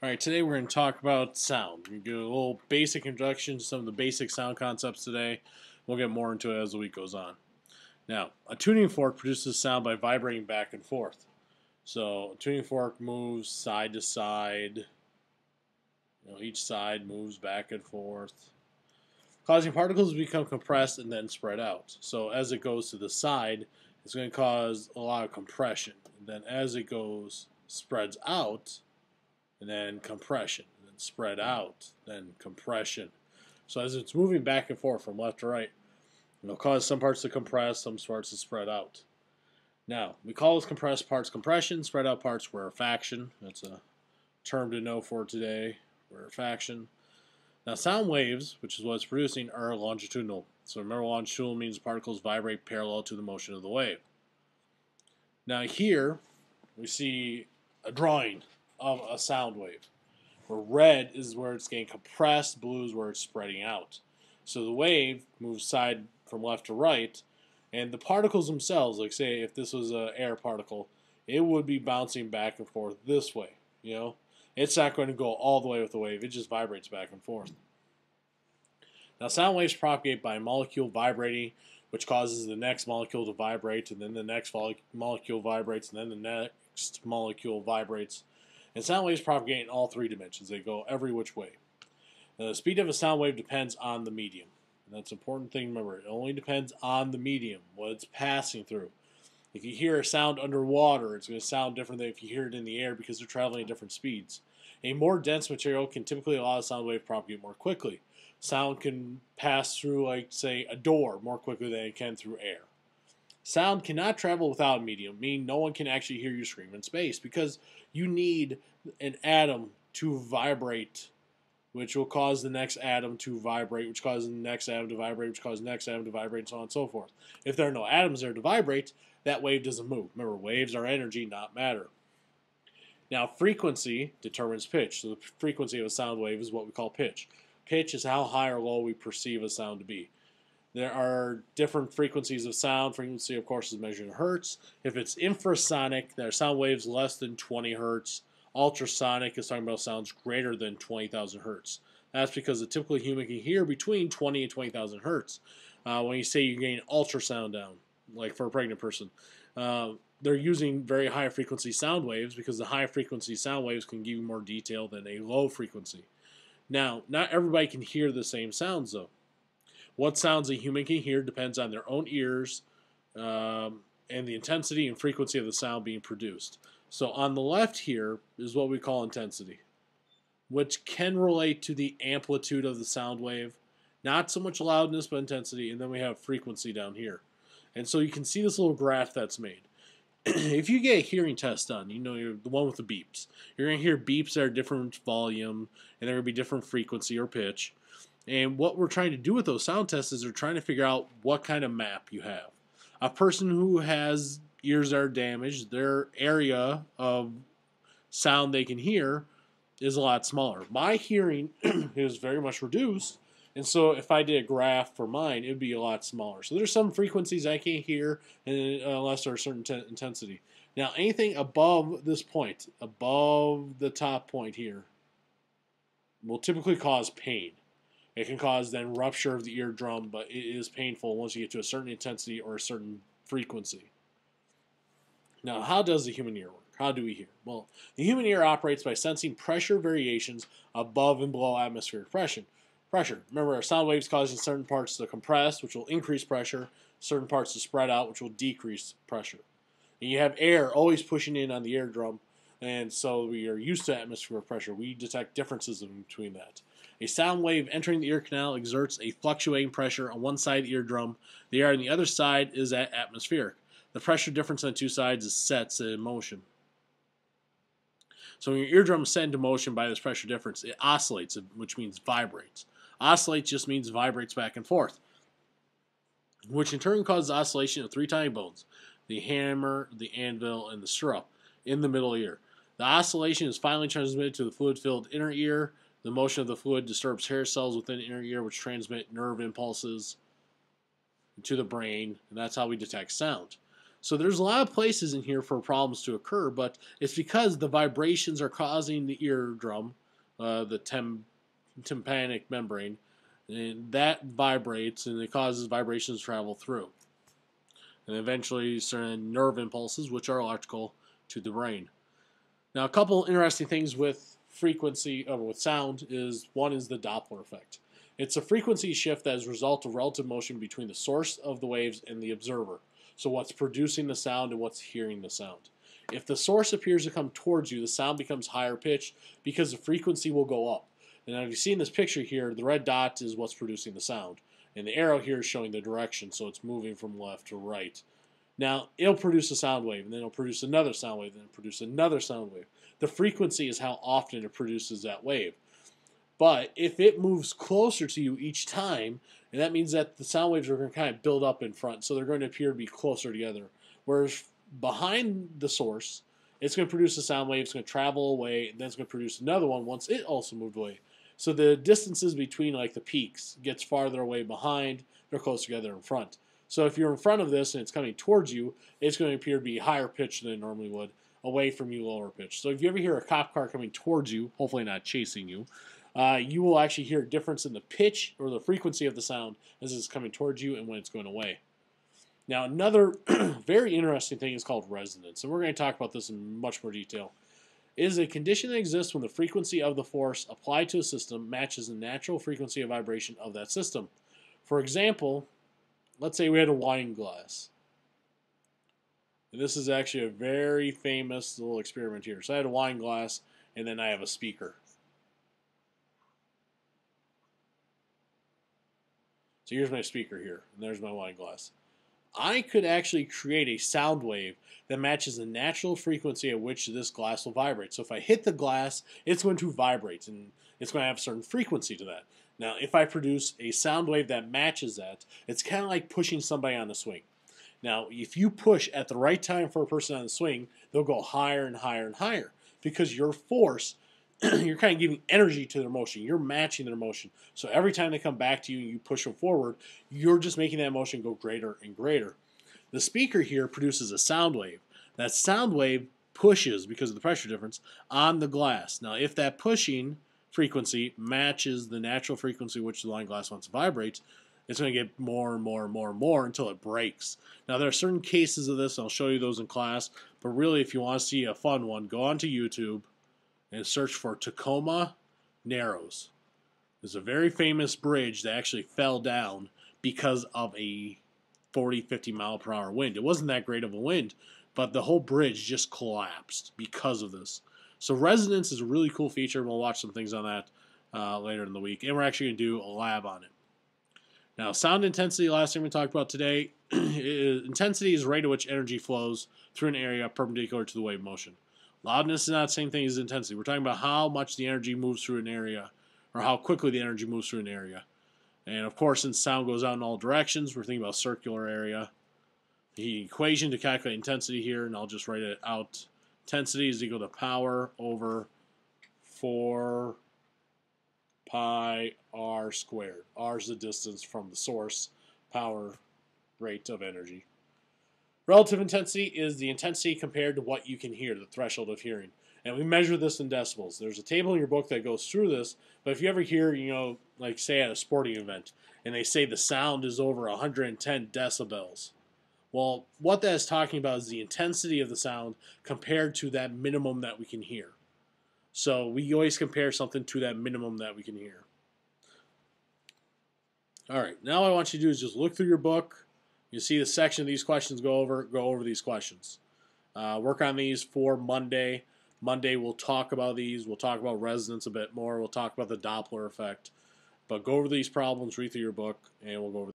Alright, today we're going to talk about sound. We're going to do a little basic introduction to some of the basic sound concepts today. We'll get more into it as the week goes on. Now, a tuning fork produces sound by vibrating back and forth. So, a tuning fork moves side to side. Each side moves back and forth, causing particles to become compressed and then spread out. So, as it goes to the side, it's going to cause a lot of compression. And then as it goes, spreads out, and then compression, and then spread out, then compression. So as it's moving back and forth from left to right, it'll cause some parts to compress, some parts to spread out. Now, we call those compressed parts compression, spread out parts rarefaction. That's a term to know for today, rarefaction. Now, sound waves, which is what it's producing, are longitudinal. So remember, longitudinal means particles vibrate parallel to the motion of the wave. Now here, we see a drawing of a sound wave, where red is where it's getting compressed, blue is where it's spreading out. So the wave moves side from left to right, and the particles themselves, like say if this was an air particle, it would be bouncing back and forth this way. It's not going to go all the way with the wave, it just vibrates back and forth. Now sound waves propagate by a molecule vibrating, which causes the next molecule to vibrate, and then the next molecule vibrates, and then the next molecule vibrates. And sound waves propagate in all three dimensions. They go every which way. Now, the speed of a sound wave depends on the medium. And that's an important thing to remember. It only depends on the medium, what it's passing through. If you hear a sound underwater, it's going to sound different than if you hear it in the air because they're traveling at different speeds. A more dense material can typically allow a sound wave to propagate more quickly. Sound can pass through, like, say, a door more quickly than it can through air. Sound cannot travel without a medium, meaning no one can actually hear you scream in space because you need an atom to vibrate, which will cause the next atom to vibrate, which causes the next atom to vibrate, which causes the next atom to vibrate, and so on and so forth. If there are no atoms there to vibrate, that wave doesn't move. Remember, waves are energy, not matter. Now, frequency determines pitch. So the frequency of a sound wave is what we call pitch. Pitch is how high or low we perceive a sound to be. There are different frequencies of sound. Frequency, of course, is measured in hertz. If it's infrasonic, there are sound waves less than 20 hertz. Ultrasonic is talking about sounds greater than 20,000 hertz. That's because a typical human can hear between 20 and 20,000 hertz. When you say you're getting ultrasound down, like for a pregnant person, they're using very high frequency sound waves because the high frequency sound waves can give you more detail than a low frequency. Now, not everybody can hear the same sounds, though. What sounds a human can hear depends on their own ears and the intensity and frequency of the sound being produced. So on the left here is what we call intensity, which can relate to the amplitude of the sound wave. Not so much loudness, but intensity. And then we have frequency down here. And so you can see this little graph that's made. If you get a hearing test done, you're the one with the beeps. You're going to hear beeps that are different volume, and they're going to be different frequency or pitch. And what we're trying to do with those sound tests is we're trying to figure out what kind of map you have. A person who has ears that are damaged, their area of sound they can hear is a lot smaller. My hearing is very much reduced, and so if I did a graph for mine, it would be a lot smaller. So there's some frequencies I can't hear unless there's a certain intensity. Now, anything above this point, above the top point here, will typically cause pain. It can cause then rupture of the eardrum, but it is painful once you get to a certain intensity or a certain frequency. Now, how does the human ear work? How do we hear? Well, the human ear operates by sensing pressure variations above and below atmospheric pressure. Remember, our sound waves causing certain parts to compress, which will increase pressure, certain parts to spread out, which will decrease pressure. And you have air always pushing in on the eardrum, and so we are used to atmospheric pressure. We detect differences in between that. A sound wave entering the ear canal exerts a fluctuating pressure on one side of the eardrum. The air on the other side is at atmospheric. The pressure difference on the two sides is set in motion. So when your eardrum is set into motion by this pressure difference, it oscillates, which means vibrates. Oscillates just means vibrates back and forth, which in turn causes oscillation of three tiny bones, the hammer, the anvil, and the stirrup, in the middle ear. The oscillation is finally transmitted to the fluid-filled inner ear. The motion of the fluid disturbs hair cells within the inner ear, which transmit nerve impulses to the brain, and that's how we detect sound. So there's a lot of places in here for problems to occur, but it's because the vibrations are causing the eardrum, the tympanic membrane, and that vibrates and it causes vibrations to travel through. And eventually certain nerve impulses, which are electrical, to the brain. Now, a couple interesting things with frequency, with sound, is one is the Doppler effect. It's a frequency shift that is a result of relative motion between the source of the waves and the observer. So what's producing the sound and what's hearing the sound. If the source appears to come towards you, the sound becomes higher pitched because the frequency will go up. And now if you see in this picture here, the red dot is what's producing the sound. And the arrow here is showing the direction, so it's moving from left to right. Now, it'll produce a sound wave, and then it'll produce another sound wave, and then it'll produce another sound wave. The frequency is how often it produces that wave. But if it moves closer to you each time, and that means that the sound waves are going to kind of build up in front, so they're going to appear to be closer together. Whereas behind the source, it's going to produce a sound wave, it's going to travel away, and then it's going to produce another one once it also moved away. So the distances between like the peaks gets farther away behind, they're close together in front. So if you're in front of this and it's coming towards you, it's going to appear to be higher pitched than it normally would, away from you lower pitched. So if you ever hear a cop car coming towards you, hopefully not chasing you, you will actually hear a difference in the pitch or the frequency of the sound as it's coming towards you and when it's going away. Now another very interesting thing is called resonance, and we're going to talk about this in much more detail. It is a condition that exists when the frequency of the force applied to a system matches the natural frequency of vibration of that system. For example, let's say we had a wine glass. And this is actually a very famous little experiment here. So I had a wine glass, and then I have a speaker. So here's my speaker here, and there's my wine glass. I could actually create a sound wave that matches the natural frequency at which this glass will vibrate. So if I hit the glass, it's going to vibrate, and it's going to have a certain frequency to that. Now, if I produce a sound wave that matches that, it's kind of like pushing somebody on a swing. Now, if you push at the right time for a person on the swing, they'll go higher and higher and higher because your force, you're kind of giving energy to their motion. You're matching their motion. So every time they come back to you and you push them forward, you're just making that motion go greater and greater. The speaker here produces a sound wave. That sound wave pushes, because of the pressure difference, on the glass. Now, if that pushing frequency matches the natural frequency which the wine glass wants to vibrate, it's going to get more and more and more and more until it breaks. Now, there are certain cases of this, and I'll show you those in class, but really, if you want to see a fun one, go onto YouTube and search for Tacoma Narrows. There's a very famous bridge that actually fell down because of a 40, 50 mile per hour wind. It wasn't that great of a wind, but the whole bridge just collapsed because of this. So resonance is a really cool feature. We'll watch some things on that later in the week, and we're actually going to do a lab on it. Now, sound intensity, last thing we talked about today, intensity is the rate at which energy flows through an area perpendicular to the wave motion. Loudness is not the same thing as intensity. We're talking about how much the energy moves through an area, or how quickly the energy moves through an area. And of course, since sound goes out in all directions, we're thinking about circular area. The equation to calculate intensity here, and I'll just write it out. Intensity is equal to power over 4 pi r squared. R is the distance from the source, power, rate of energy. Relative intensity is the intensity compared to what you can hear, the threshold of hearing. And we measure this in decibels. There's a table in your book that goes through this, but if you ever hear, like say at a sporting event, and they say the sound is over 110 decibels, well, what that is talking about is the intensity of the sound compared to that minimum that we can hear. So we always compare something to that minimum that we can hear. All right, now what I want you to do is just look through your book. You see the section these questions go over these questions. Work on these for Monday. Monday we'll talk about these. We'll talk about resonance a bit more. We'll talk about the Doppler effect. But go over these problems, read through your book, and we'll go over